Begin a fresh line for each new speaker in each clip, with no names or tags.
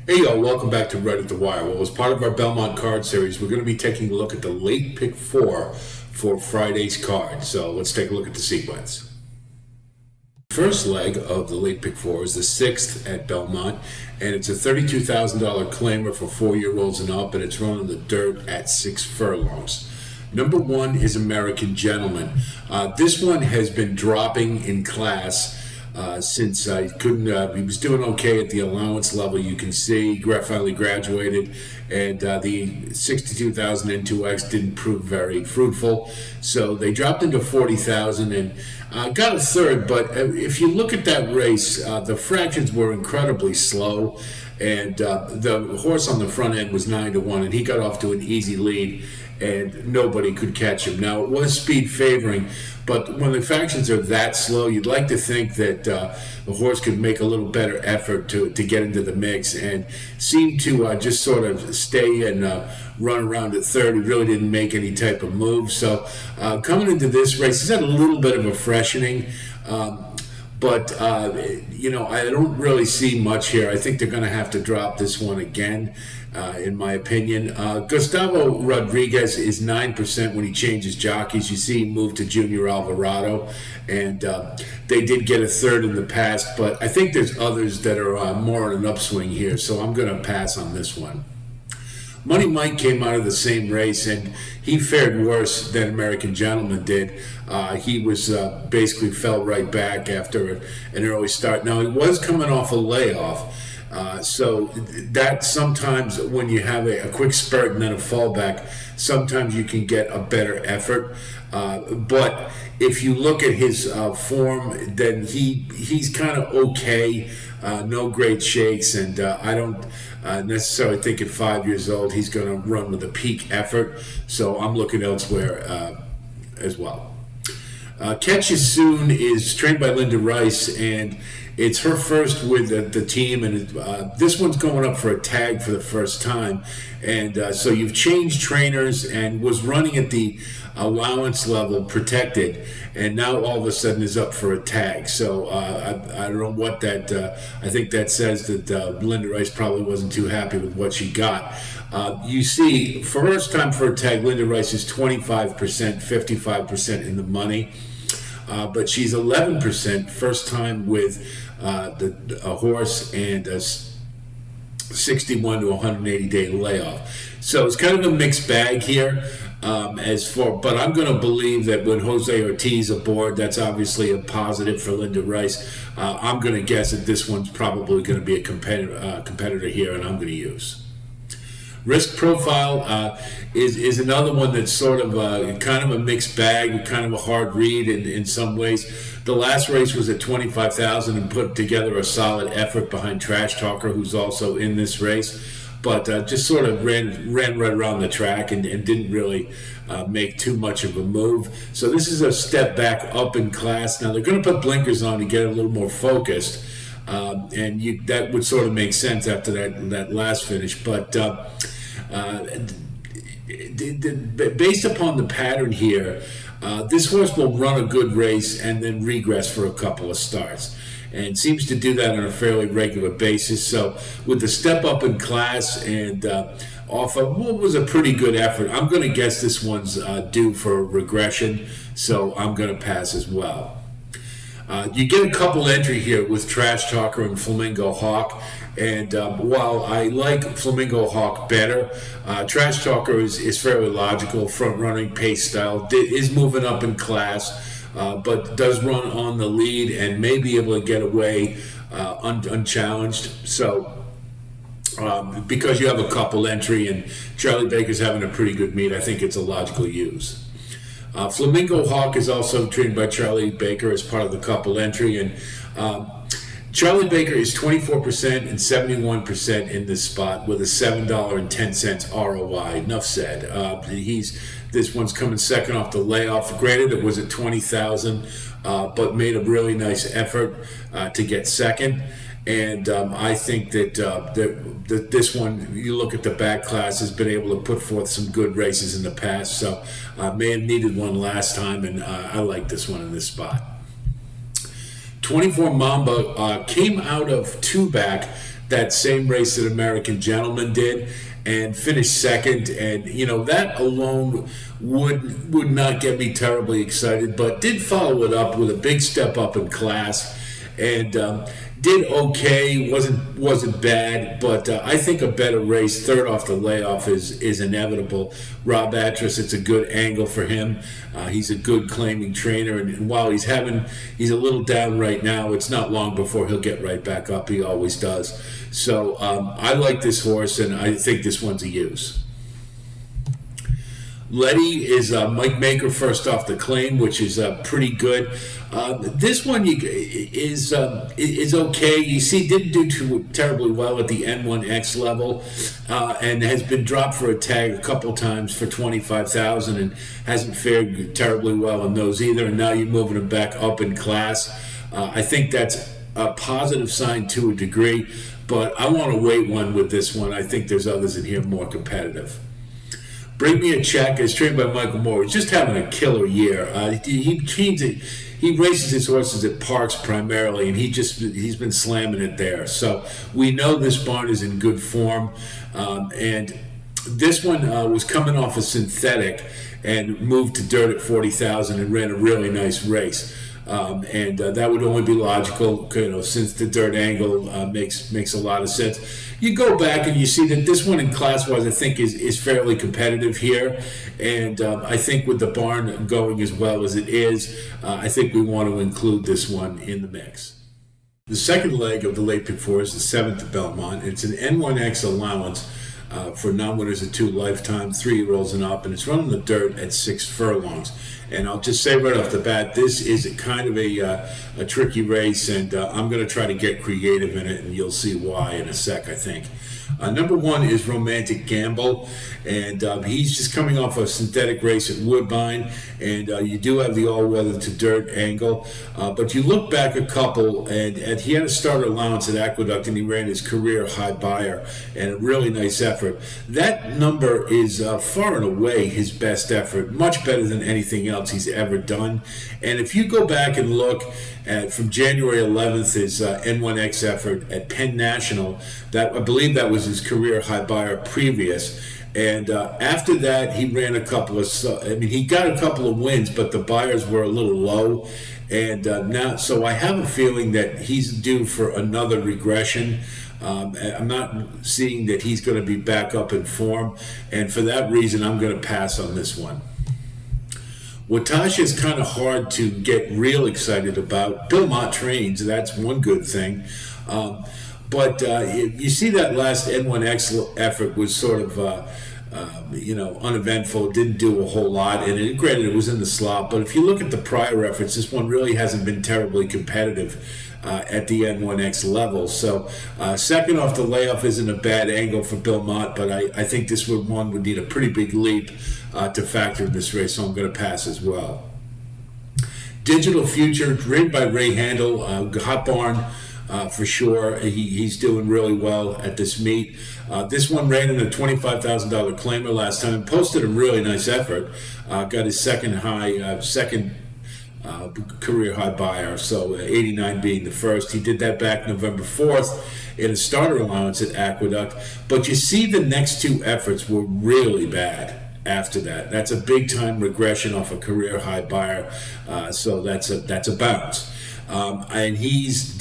Hey y'all, welcome back to Right at the Wire. Well, as part of our Belmont card series, we're going to be taking a look at the late pick four for Friday's card. So let's take a look at the sequence. First leg of the late pick four is the sixth at Belmont, and it's a $32,000 claimer for 4-year-olds and up, and it's run on the dirt at 6 furlongs. Number one is American Gentleman. This one has been dropping in class since I couldn't. He was doing okay at the allowance level. You can see finally graduated, and the 62,000 N2X didn't prove very fruitful. So they dropped into 40,000 and got a third. But if you look at that race, the fractions were incredibly slow. And the horse on the front end was 9-1, and he got off to an easy lead, and nobody could catch him. Now, it was speed favoring, but when the fractions are that slow, you'd like to think that the horse could make a little better effort to get into the mix, and seemed to just sort of stay and run around at third. He really didn't make any type of move. So coming into this race, he's had a little bit of a freshening. But I don't really see much here. I think they're going to have to drop this one again, in my opinion. Gustavo Rodriguez is 9% when he changes jockeys. You see him move to Junior Alvarado, and they did get a third in the past, but I think there's others that are more on an upswing here, so I'm going to pass on this one. Money Mike came out of the same race, and he fared worse than American Gentleman did. He was basically fell right back after an early start. Now, he was coming off a layoff, so that sometimes when you have a quick spurt and then a fallback, sometimes you can get a better effort. But if you look at his form, then he's kind of okay. No great shakes, and I don't necessarily think at 5 years old he's going to run with a peak effort. So I'm looking elsewhere as well. Catch You Soon is trained by Linda Rice, and it's her first with the team, and this one's going up for a tag for the first time. And so you've changed trainers and was running at the allowance level protected, and now all of a sudden is up for a tag. So I don't know what that, I think that says that Linda Rice probably wasn't too happy with what she got. You see, first time for a tag, Linda Rice is 25%, 55% in the money. But she's 11% first time with a horse and a 61 to 180 day layoff. So it's kind of a mixed bag here. But I'm going to believe that when Jose Ortiz aboard, that's obviously a positive for Linda Rice. I'm going to guess that this one's probably going to be a competitor here, and I'm going to use. Risk Profile is another one that's sort of kind of a mixed bag, kind of a hard read in some ways. The last race was at 25,000 and put together a solid effort behind Trash Talker, who's also in this race, but just sort of ran right around the track and didn't really make too much of a move. So this is a step back up in class. Now they're going to put blinkers on to get a little more focused. That would sort of make sense after that last finish, but based upon the pattern here, this horse will run a good race and then regress for a couple of starts, and seems to do that on a fairly regular basis. So with the step up in class and off of what was a pretty good effort, I'm going to guess this one's due for regression, so I'm going to pass as well. You get a couple entry here with Trash Talker and Flamingo Hawk, and while I like Flamingo Hawk better, Trash Talker is fairly logical, front-running pace style, is moving up in class, but does run on the lead and may be able to get away unchallenged. So because you have a couple entry and Charlie Baker's having a pretty good meet, I think it's a logical use. Flamingo Hawk is also trained by Charlie Baker as part of the couple entry, and Charlie Baker is 24% and 71% in this spot with a $7.10 ROI. Enough said. This one's coming second off the layoff. Granted, it was at 20,000, but made a really nice effort to get second. And I think that this one, you look at the back class, has been able to put forth some good races in the past. So may have needed one last time, and I like this one in this spot. 24 Mamba came out of two back that same race that American Gentleman did and finished second. And that alone would not get me terribly excited, but did follow it up with a big step up in class, and did okay. wasn't bad, but I think a better race, third off the layoff, is inevitable. Rob Atras, it's a good angle for him. He's a good claiming trainer, and while he's a little down right now, it's not long before he'll get right back up. He always does. So I like this horse, and I think this one's a use. Letty is Mike Maker first off the claim, which is pretty good. This one is okay. You see, didn't do too terribly well at the N1X level, and has been dropped for a tag a couple times for 25,000, and hasn't fared terribly well in those either. And now you're moving him back up in class. I think that's a positive sign to a degree, but I want to wait one with this one. I think there's others in here more competitive. Bring Me a Check is trained by Michael Moore. He's just having a killer year. He races his horses at parks primarily, and he's been slamming it there. So we know this barn is in good form, and this one was coming off a synthetic and moved to dirt at 40,000 and ran a really nice race. And that would only be logical, since the dirt angle makes a lot of sense. You go back and you see that this one in class-wise, I think, is fairly competitive here. And I think with the barn going as well as it is, I think we want to include this one in the mix. The second leg of the late pick four is the 7th at Belmont. It's an N1X allowance for non-winners of 2 lifetime, 3-year-olds and up, and it's running the dirt at 6 furlongs. And I'll just say right off the bat, this is kind of a tricky race, and I'm going to try to get creative in it, and you'll see why in a sec, I think. Number 1 is Romantic Gamble, and he's just coming off a synthetic race at Woodbine, and you do have the all-weather to dirt angle, but you look back a couple, and he had a starter allowance at Aqueduct, and he ran his career high buyer, and a really nice effort. That number is far and away his best effort, much better than anything else he's ever done. And if you go back and look at from January 11th, his N1X effort at Penn National, that I believe that was his career high buyer previous. And after that, he ran a couple of, he got a couple of wins, but the buyers were a little low. And now, so I have a feeling that he's due for another regression. I'm not seeing that he's going to be back up in form. And for that reason, I'm going to pass on this one. Watasha is kind of hard to get real excited about. Belmont trains, that's one good thing. But you see that last N1X effort was sort of, uneventful, didn't do a whole lot. And granted, it was in the slot. But if you look at the prior efforts, this one really hasn't been terribly competitive at the N1X level. So second off the layoff isn't a bad angle for Belmont, but I think this one would need a pretty big leap to factor in this race, so I'm going to pass as well. Digital Future, ridden by Ray Handel, hot barn for sure. He's doing really well at this meet. This one ran in a $25,000 claimer last time and posted a really nice effort. Got his second career high buyer, so 89 being the first. He did that back November 4th in a starter allowance at Aqueduct. But you see the next 2 efforts were really bad after that. That's a big time regression off a career high buyer, so that's a bounce. And he's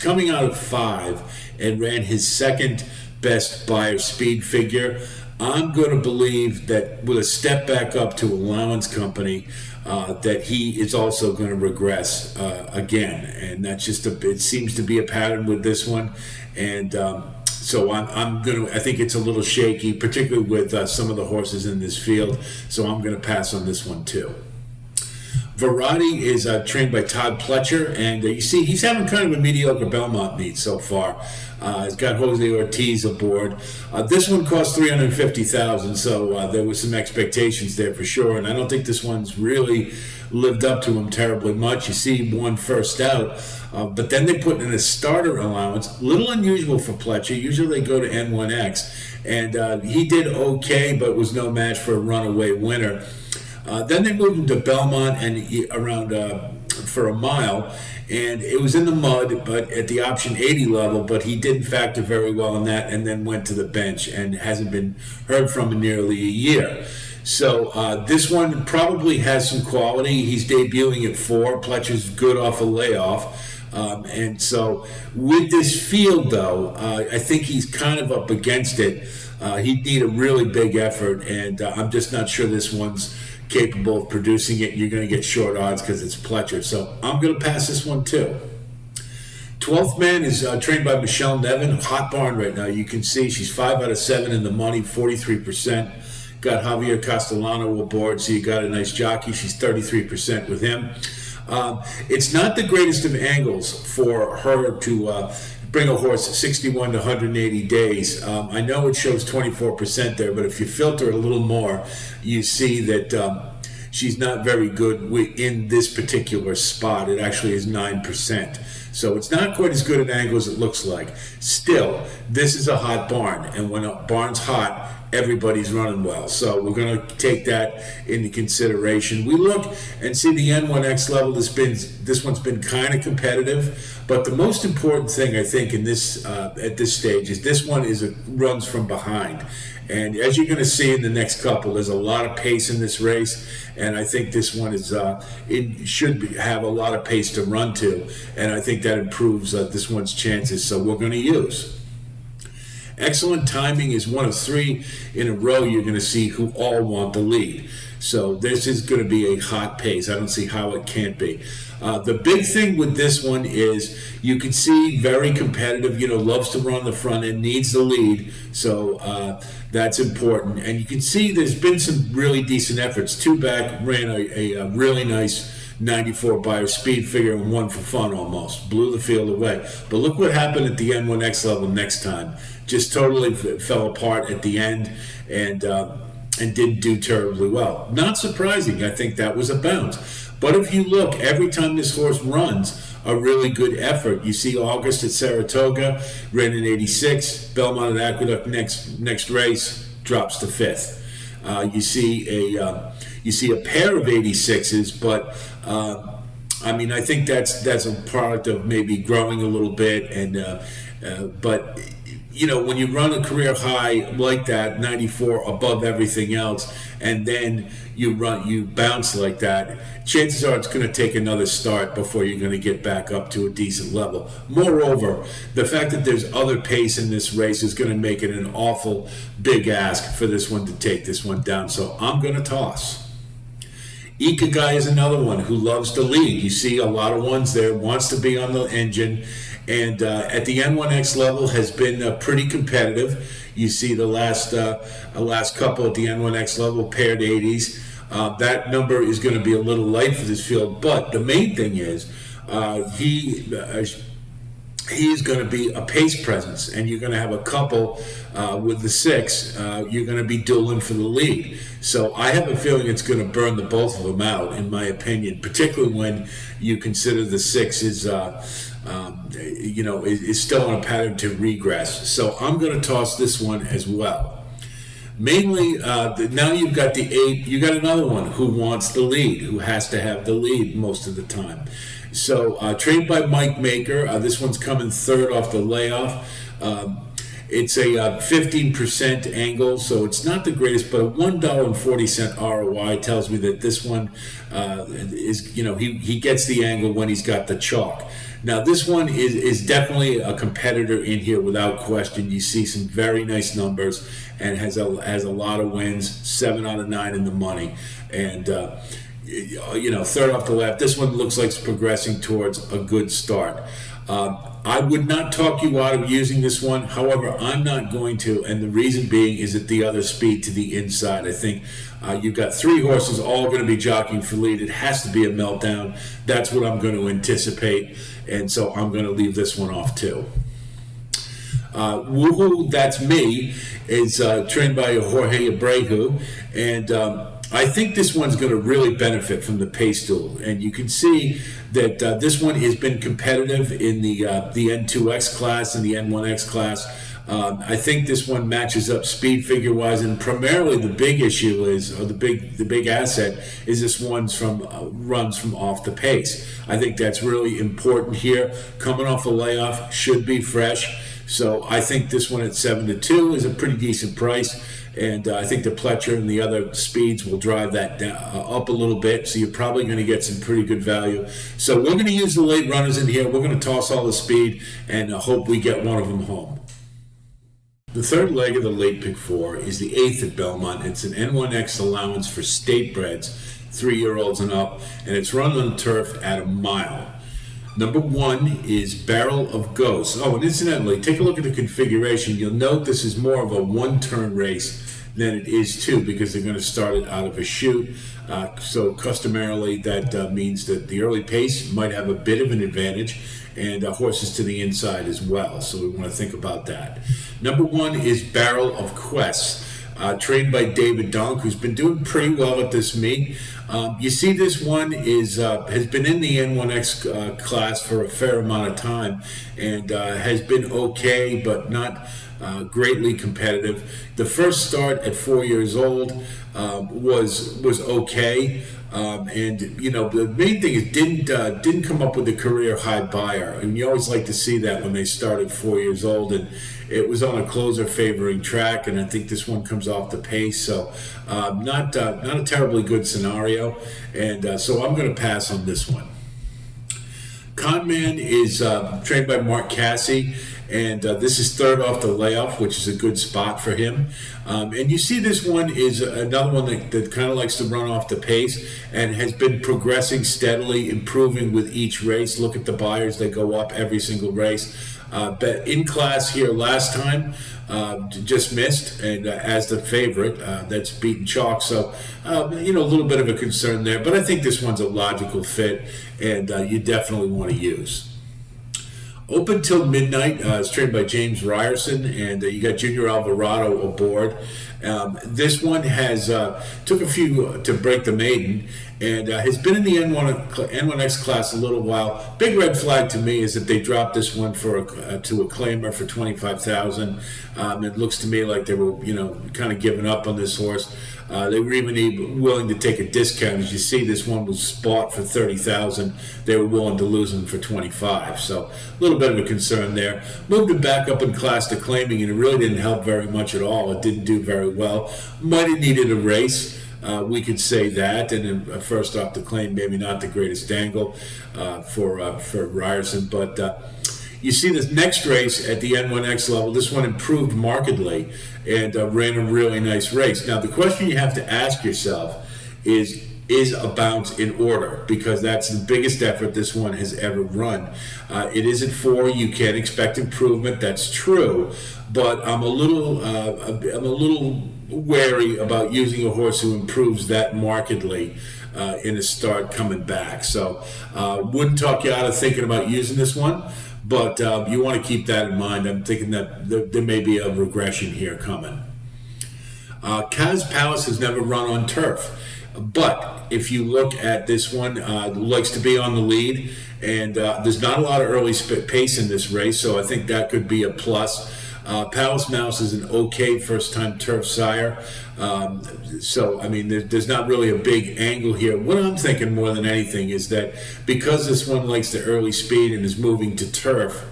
coming out of 5 and ran his second best buyer speed figure. I'm going to believe that with a step back up to allowance company, that he is also going to regress again, and that's just it seems to be a pattern with this one, and so I think it's a little shaky, particularly with some of the horses in this field. So I'm going to pass on this one too. Verratti is trained by Todd Pletcher, and you see he's having kind of a mediocre Belmont meet so far. He's got Jose Ortiz aboard. This one cost $350,000, so there was some expectations there for sure, and I don't think this one's really lived up to him terribly much. You see one first out, but then they put in a starter allowance. Little unusual for Pletcher. Usually they go to N1X, and he did okay, but was no match for a runaway winner. Then they moved him to Belmont and around for a mile, and it was in the mud, but at the option 80 level, but he didn't factor very well in that, and then went to the bench and hasn't been heard from in nearly a year. So this one probably has some quality. He's debuting at 4. Pletcher's good off a layoff. And so with this field, though, I think he's kind of up against it. He'd need a really big effort, and I'm just not sure this one's capable of producing it. You're going to get short odds because it's Pletcher. So I'm going to pass this one too. 12th man is trained by Michelle Nevin. Hot barn right now. You can see she's 5 out of 7 in the money, 43%. Got Javier Castellano aboard, so you got a nice jockey. She's 33% with him. It's not the greatest of angles for her to bring a horse 61 to 180 days. I know it shows 24% there, but if you filter a little more, you see that she's not very good in this particular spot. It actually is 9%. So it's not quite as good an angle as it looks like. Still, this is a hot barn, and when a barn's hot, everybody's running well. So we're going to take that into consideration. We look and see the N1X level. This one's been kind of competitive, but the most important thing I think in this at this stage is this one runs from behind. And as you're going to see in the next couple, there's a lot of pace in this race, and I think this one have a lot of pace to run to, and I think that improves this one's chances. So we're going to use. Excellent Timing is one of 3 in a row you're going to see who all want the lead. So this is going to be a hot pace. I don't see how it can't be. The big thing with this one is you can see very competitive, loves to run the front end, needs the lead. So that's important. And you can see there's been some really decent efforts. 2 back ran a really nice 94 by speed figure and 1 for fun almost. Blew the field away. But look what happened at the N1X level next time. Just totally fell apart at the end and didn't do terribly well. Not surprising. I think that was a bounce. But if you look, every time this horse runs a really good effort, you see August at Saratoga, ran in 86, Belmont at Aqueduct next race, drops to 5th. You see a pair of 86s, but I think that's a product of maybe growing a little bit, but when you run a career high like that, 94 above everything else, and then you bounce like that, chances are it's going to take another start before you're going to get back up to a decent level. Moreover, the fact that there's other pace in this race is going to make it an awful big ask for this one to take this one down. So I'm going to toss. Ikagai is another one who loves to lead. You see a lot of ones there, wants to be on the engine, and at the N1X level has been pretty competitive. You see the last couple at the N1X level, paired 80s. That number is going to be a little light for this field, but the main thing is he is going to be a pace presence, and you're going to have a couple with the 6. You're going to be dueling for the lead. So I have a feeling it's going to burn the both of them out, in my opinion, particularly when you consider the 6 is still on a pattern to regress. So I'm going to toss this one as well. Mainly, now you've got the 8, you got another one who wants the lead, who has to have the lead most of the time. So, trained by Mike Maker, this one's coming 3rd off the layoff. It's a 15% angle, so it's not the greatest, but a $1.40 ROI tells me that this one is, he gets the angle when he's got the chalk. Now, this one is definitely a competitor in here without question. You see some very nice numbers and has a lot of wins, 7 out of 9 in the money. And, 3rd off the left. This one looks like it's progressing towards a good start. I would not talk you out of using this one. However, I'm not going to, and the reason being is at the other speed to the inside. I think you've got 3 horses all going to be jockeying for lead. It has to be a meltdown. That's what I'm going to anticipate, and so I'm going to leave this one off too. Woohoo, That's Me is trained by Jorge Abreu, and I think this one's going to really benefit from the pace duel, and you can see that this one has been competitive in the N2X class and the N1X class. I think this one matches up speed figure wise, and primarily the big issue is, or the big asset is this one's from runs from off the pace. I think that's really important here. Coming off a layoff, should be fresh. So I think this one at 7-2 is a pretty decent price. And I think the Pletcher and the other speeds will drive that down, up a little bit. So you're probably going to get some pretty good value. So we're going to use the late runners in here. We're going to toss all the speed and hope we get one of them home. The third leg of the late pick 4 is the 8th at Belmont. It's an N1X allowance for state breds, 3-year-olds and up, and it's run on turf at a mile. Number 1 is Barrel of Ghosts. Oh, and incidentally, take a look at the configuration. You'll note this is more of a one-turn race than it is 2, because they're going to start it out of a chute. So customarily, that means that the early pace might have a bit of an advantage, and horses to the inside as well. So we want to think about that. Number 1 is Barrel of Quests. Trained by David Donk, who's been doing pretty well at this meet. You see, this one has been in the N1X class for a fair amount of time, and has been okay, but not greatly competitive. The first start at 4 years old was okay. And you know, the main thing is didn't come up with a career high buyer, and you always like to see that when they start at 4 years old. And it was on a closer favoring track, and I think this one comes off the pace, so not a terribly good scenario, and so I'm going to pass on this one. Conman is trained by Mark Cassie, and this is third off the layoff, which is a good spot for him. And you see this one is another one that kind of likes to run off the pace and has been progressing steadily, improving with each race. Look at the buyers, they go up every single race. But in class here last time, just missed, and as the favorite, that's beaten chalk. So, you know, a little bit of a concern there, but I think this one's a logical fit, and you definitely want to use. Open Till Midnight is trained by James Ryerson, and you got Junior Alvarado aboard. This one has took a few to break the maiden, and has been in the N1X class a little while. Big red flag to me is that they dropped this one for to a claimer for $25,000. It looks to me like they were, you know, kind of giving up on this horse. They were even willing to take a discount. As you see, this one was bought for $30,000. They were willing to lose them for $25,000. So a little bit of a concern there. Moved it back up in class to claiming, and it really didn't help very much at all. It didn't do very well. Might have needed a race. We could say that, and then first off the claim, maybe not the greatest angle for Ryerson, but you see this next race at the N1X level. This one improved markedly and ran a really nice race. Now the question you have to ask yourself is a bounce in order? Because that's the biggest effort this one has ever run. It is at 4. You can expect improvement. That's true, but I'm a little wary about using a horse who improves that markedly in a start coming back. So wouldn't talk you out of thinking about using this one, but you want to keep that in mind. I'm thinking that there may be a regression here coming. Kaz Palace has never run on turf, but if you look at this one, likes to be on the lead, and there's not a lot of early pace in this race, so I think that could be a plus. Palace Mouse is an okay first-time turf sire, so I mean there's not really a big angle here. What I'm thinking more than anything is that because this one likes the early speed and is moving to turf,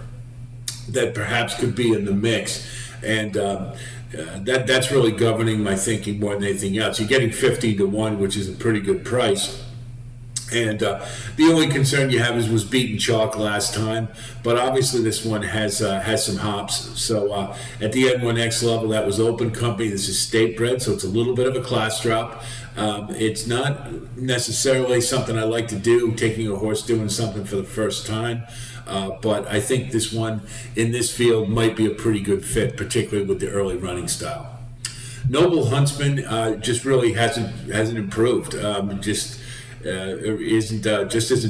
that perhaps could be in the mix, and that's really governing my thinking more than anything else. You're getting 50-1, which is a pretty good price. And the only concern you have was beaten chalk last time, but obviously this one has some hops. So at the N1X level, that was open company. This is state bred, so it's a little bit of a class drop. It's not necessarily something I like to do, taking a horse doing something for the first time. But I think this one in this field might be a pretty good fit, particularly with the early running style. Noble Huntsman just really hasn't improved. Isn't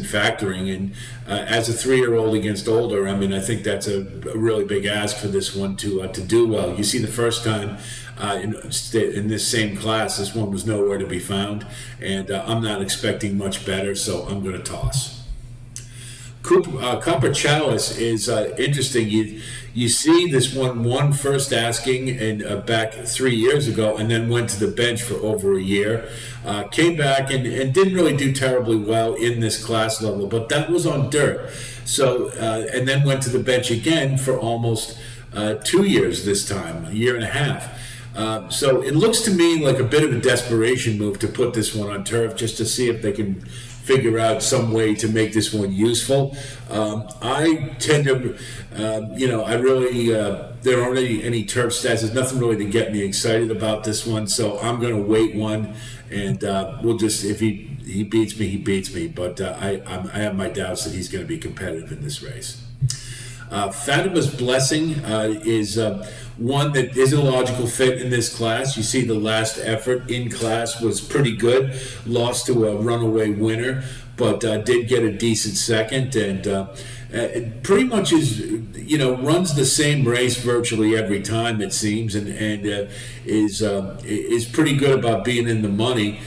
factoring, and as a 3-year-old against older, I mean, I think that's a really big ask for this one to do well. You see, the first time in this same class, this one was nowhere to be found, and I'm not expecting much better, so I'm going to toss. Copper Chalice is interesting. You see this one won first asking and back 3 years ago, and then went to the bench for over a year. Came back and didn't really do terribly well in this class level, but that was on dirt. So and then went to the bench again for almost 2 years this time, a year and a half. So it looks to me like a bit of a desperation move to put this one on turf just to see if they can figure out some way to make this one useful. I tend to, I really, there aren't any turf stats. There's nothing really to get me excited about this one, so I'm going to wait one, and we'll just, if he beats me, he beats me. But I have my doubts that he's going to be competitive in this race. Fatima's Blessing is one that is a logical fit in this class. You see the last effort in class was pretty good. Lost to a runaway winner, but did get a decent second, and it pretty much is, runs the same race virtually every time, it seems, and is pretty good about being in the money.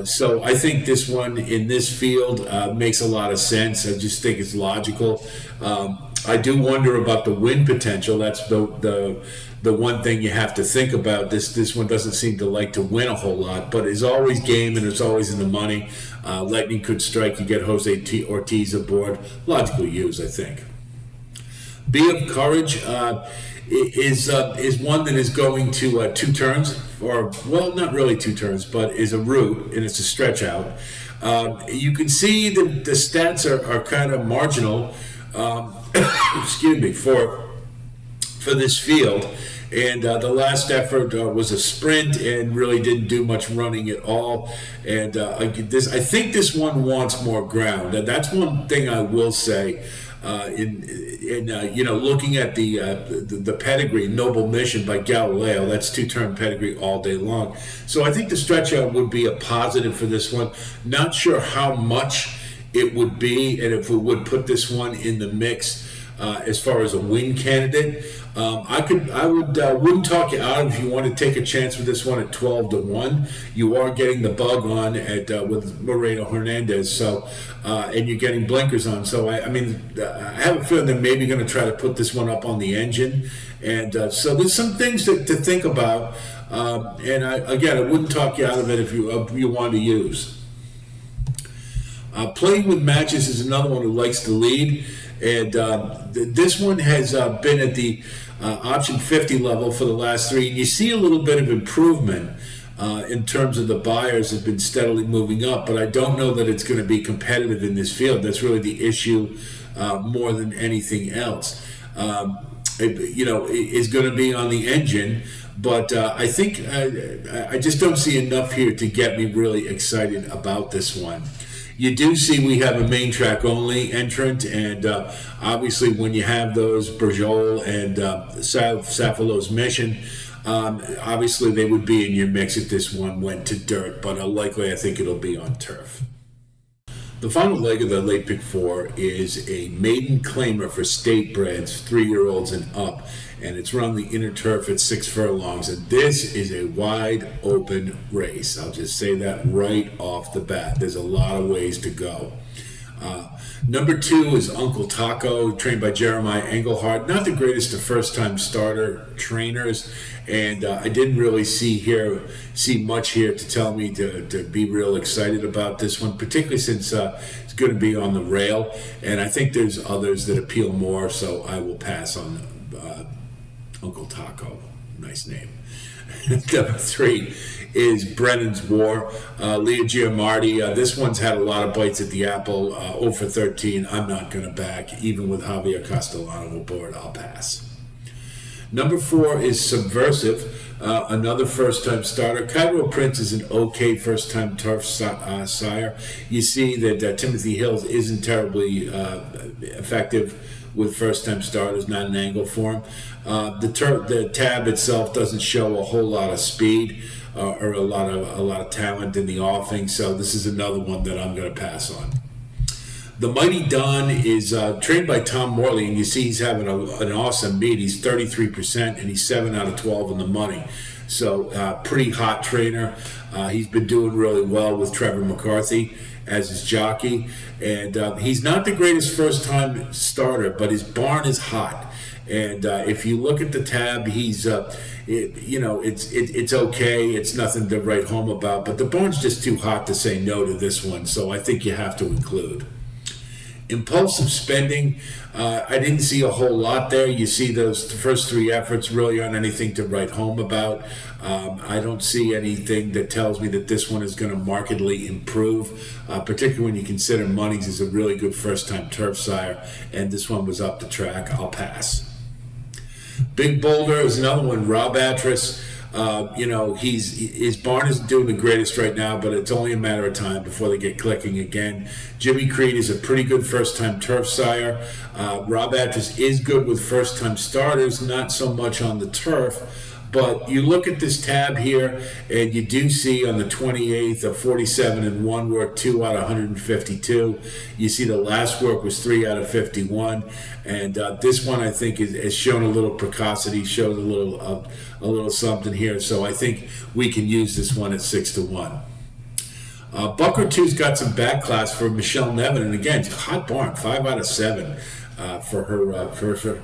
So I think this one in this field makes a lot of sense. I just think it's logical. I do wonder about the win potential. That's the one thing you have to think about. This one doesn't seem to like to win a whole lot, but is always game and it's always in the money. Lightning could strike. You get Jose Ortiz aboard. Logical use, I think. Be of Courage is one that is going to 2 turns, or well, not really 2 turns, but is a route and it's a stretch out. You can see the stats are kind of marginal. Excuse me, for this field, and the last effort was a sprint and really didn't do much running at all. And I think this one wants more ground. That's one thing I will say. Looking at the pedigree, Noble Mission by Galileo, that's 2-turn pedigree all day long. So I think the stretch out would be a positive for this one. Not sure how much it would be, and if we would put this one in the mix as far as a win candidate. Wouldn't talk you out if you want to take a chance with this one at 12-1. You are getting the bug on with Moreno Hernandez, so and you're getting blinkers on. So I have a feeling they're maybe going to try to put this one up on the engine, and so there's some things to think about. And I wouldn't talk you out of it if you want to use. Playing with Matches is another one who likes to lead, and this one has been at the option 50 level for the last 3, and you see a little bit of improvement in terms of the buyers have been steadily moving up, but I don't know that it's going to be competitive in this field. That's really the issue more than anything else. Is going to be on the engine, but I think I just don't see enough here to get me really excited about this one. You do see we have a main track only entrant, and obviously when you have those Berjol and Safalo's Mission, obviously they would be in your mix if this one went to dirt, but likely I think it'll be on turf. The final leg of the late pick 4 is a maiden claimer for state breds, 3-year-olds and up, and it's run the inner turf at 6 furlongs, and this is a wide open race. I'll just say that right off the bat. There's a lot of ways to go. Number 2 is Uncle Taco, trained by Jeremiah Engelhardt. Not the greatest of first-time starter trainers, and I didn't really see much here to tell me to be real excited about this one, particularly since it's going to be on the rail, and I think there's others that appeal more, so I will pass on Uncle Taco. Nice name. Number 3 is Brennan's War. Leah Giamardi. This one's had a lot of bites at the apple. 0 for 13. I'm not going to back. Even with Javier Castellano aboard, I'll pass. Number 4 is Subversive. Another first-time starter. Cairo Prince is an okay first-time turf sire. You see that Timothy Hills isn't terribly effective with first-time starters, not an angle for him. The tab itself doesn't show a whole lot of speed or a lot of talent in the offing, so this is another one that I'm going to pass on. The Mighty Don is trained by Tom Morley, and you see he's having an awesome meet. He's 33%, and he's 7 out of 12 in the money. So pretty hot trainer. He's been doing really well with Trevor McCarthy as his jockey, and he's not the greatest first-time starter, but his barn is hot. And if you look at the tab, he's, it's okay. It's nothing to write home about, but the barn's just too hot to say no to this one. So I think you have to include. Impulsive spending, I didn't see a whole lot there. You see those first three efforts really aren't anything to write home about. I don't see anything that tells me that this one is going to markedly improve, particularly when you consider Monies is a really good first-time turf sire, and this one was up the track. I'll pass. Big Boulder is another one. Rob Atras, his barn isn't doing the greatest right now, but it's only a matter of time before they get clicking again. Jimmy Creed is a pretty good first-time turf sire. Rob Atras is good with first-time starters, not so much on the turf. But you look at this tab here, and you do see on the 28th a 47 and 1 work, 2 out of 152. You see the last work was 3 out of 51, and this one I think has shown a little precocity, shows a little something here. So I think we can use this one at 6 to 1. Buck or Two's got some back class for Michelle Nevin, and again, hot barn, 5 out of 7. For her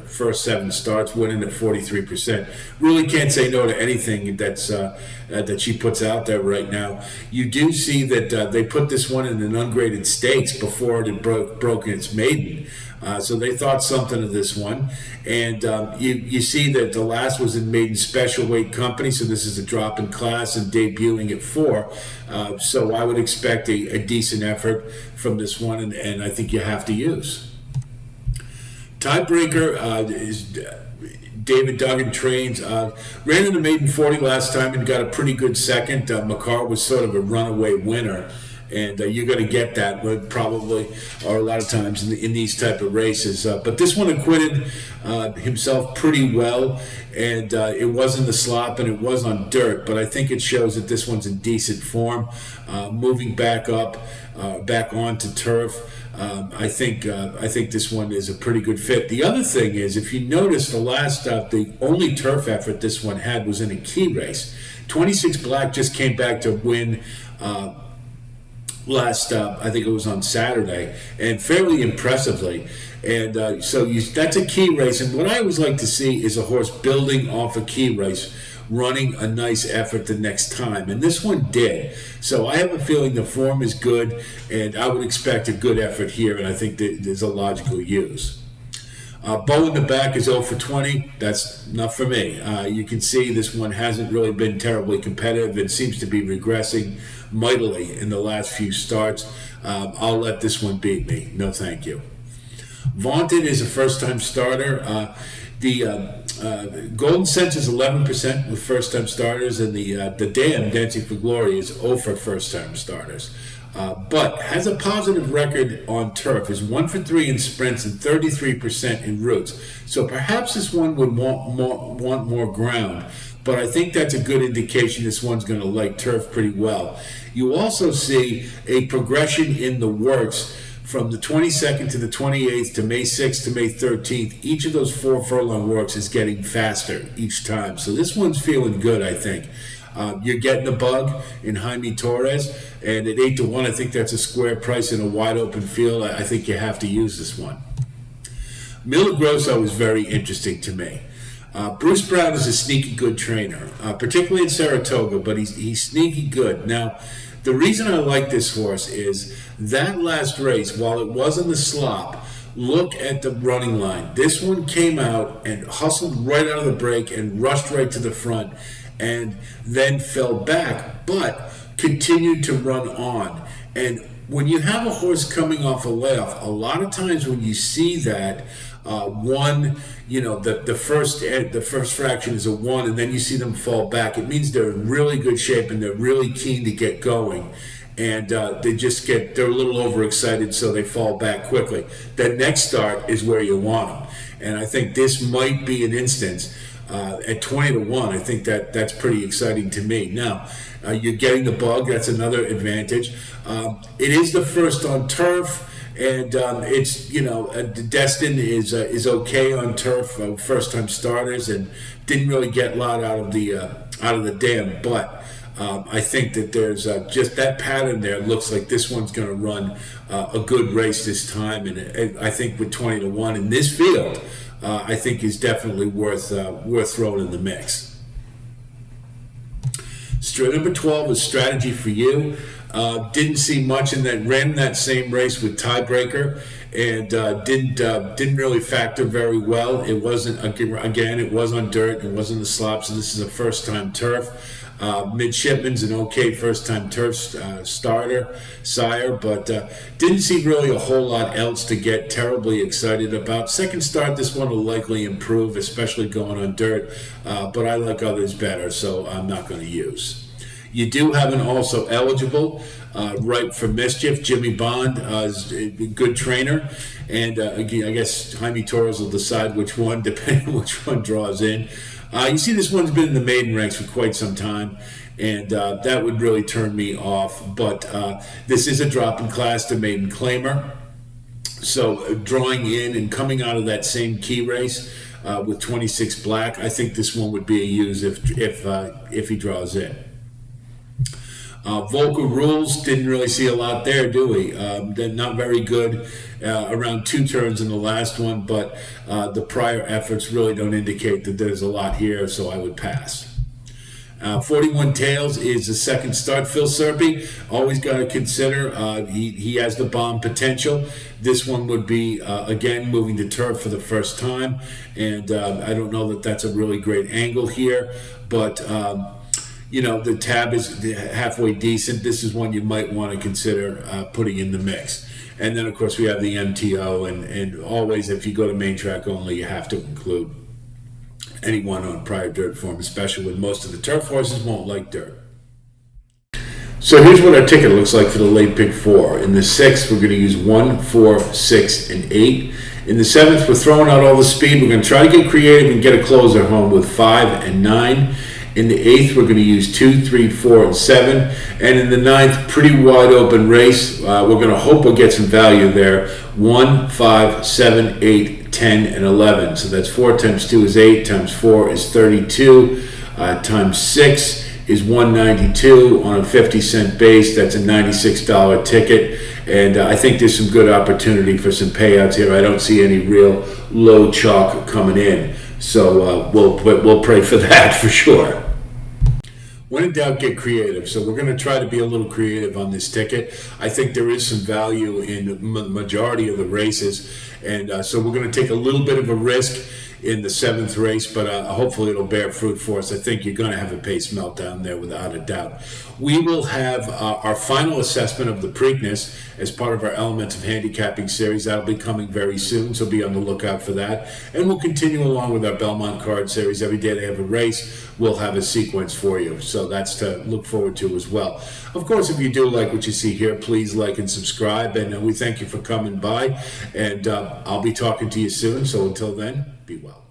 first 7 starts, winning at 43%. Really can't say no to anything that she puts out there right now. You do see that they put this one in an ungraded stakes before it had broken its maiden. So they thought something of this one. And you see that the last was in maiden special weight company, so this is a drop in class and debuting at 4. So I would expect a decent effort from this one, and I think you have to use. Tiebreaker is David Duggan trains. Ran in the maiden 40 last time and got a pretty good second. McCarr was sort of a runaway winner, and you're going to get that probably, or a lot of times in these type of races. But this one acquitted himself pretty well, and it was in the slop and it was on dirt, but I think it shows that this one's in decent form. Moving back up, back onto turf. I think this one is a pretty good fit. The other thing is, if you notice, the only turf effort this one had was in a key race. 26 Black just came back to win last, I think it was on Saturday, and fairly impressively. And that's a key race. And what I always like to see is a horse building off a key race, running a nice effort the next time, and this one did. So I have a feeling the form is good, and I would expect a good effort here, and I think that there's a logical use. Bow in the back is 0 for 20. That's not for me. You can see this one hasn't really been terribly competitive. It seems to be regressing mightily in the last few starts. I'll let this one beat me. No thank you. Vaunted is a first-time starter. The Golden Sense is 11% with first-time starters, and the Dam, Dancing for Glory, is 0 for first-time starters. But has a positive record on turf, is 1 for 3 in sprints and 33% in routes. So perhaps this one would want more ground, but I think that's a good indication this one's going to like turf pretty well. You also see a progression in the works from the 22nd to the 28th to May 6th to May 13th. Each of those 4 furlong works is getting faster each time. So this one's feeling good, I think. You're getting a bug in Jaime Torres, and at 8 to 1, I think that's a square price in a wide open field. I think you have to use this one. Milagroso is very interesting to me. Bruce Brown is a sneaky good trainer, particularly in Saratoga, but he's sneaky good. Now, the reason I like this horse is that last race, while it was in the slop, look at the running line. This one came out and hustled right out of the break and rushed right to the front and then fell back, but continued to run on. And when you have a horse coming off a layoff, a lot of times when you see that, the first fraction is a 1, and then you see them fall back, it means they're in really good shape and they're really keen to get going. And they're a little overexcited, so they fall back quickly. The next start is where you want them. And I think this might be an instance at 20 to 1. I think that's pretty exciting to me. Now, you're getting the bug. That's another advantage. It is the first on turf. And Destin is okay on turf, first-time starters, and didn't really get a lot out of the out of the dam, but I think that there's just that pattern there. Looks like this one's going to run a good race this time, and I think with 20-1 in this field, I think is definitely worth throwing in the mix. Straight number 12 is Strategy for You. Didn't see much in that. Ran that same race with Tiebreaker, and didn't really factor very well. It wasn't, again, it was on dirt. It wasn't the slop, so this is a first-time turf. Midshipman's an okay first-time turf sire, but didn't see really a whole lot else to get terribly excited about. Second start, this one will likely improve, especially going on dirt, but I like others better, so I'm not going to use. You do have an also eligible, ripe for mischief. Jimmy Bond is a good trainer, and again, I guess Jaime Torres will decide which one, depending on which one draws in. You see, this one's been in the maiden ranks for quite some time, and that would really turn me off. But this is a drop-in class to maiden claimer, so drawing in and coming out of that same key race with 26 black, I think this one would be a use if he draws in. Vocal Rules, didn't really see a lot there, do we? They're not very good. Around 2 turns in the last one, but the prior efforts really don't indicate that there's a lot here, so I would pass. 41 Tails is the second start. Phil Serpy, always got to consider. He has the bomb potential. This one would be, again, moving to turf for the first time, and I don't know that that's a really great angle here, but you know, the tab is halfway decent. This is one you might want to consider putting in the mix. And then, of course, we have the MTO, and always, if you go to main track only, you have to include anyone on prior dirt form, especially when most of the turf horses won't like dirt. So here's what our ticket looks like for the late pick 4. In the 6th, we're going to use 1, 4, 6, and 8. In the 7th, we're throwing out all the speed. We're going to try to get creative and get a closer home with 5 and 9. In the 8th, we're going to use 2, 3, 4, and 7. And in the 9th, pretty wide open race. We're going to hope we'll get some value there. 1, 5, 7, 8, 10, and 11. So that's 4 times 2 is 8, times 4 is 32, times 6 is 192 on a 50-cent base. That's a $96 ticket. And I think there's some good opportunity for some payouts here. I don't see any real low chalk coming in. So we'll pray for that for sure. When in doubt, get creative. So we're going to try to be a little creative on this ticket. I think there is some value in the majority of the races. And so we're going to take a little bit of a risk in the 7th race, but hopefully it'll bear fruit for us. I think you're going to have a pace meltdown there without a doubt. We will have our final assessment of the Preakness as part of our Elements of Handicapping series. That'll be coming very soon, so be on the lookout for that. And we'll continue along with our Belmont card series. Every day they have a race, we'll have a sequence for you. So that's to look forward to as well. Of course, if you do like what you see here, please like and subscribe. And we thank you for coming by. And I'll be talking to you soon. So until then, be well.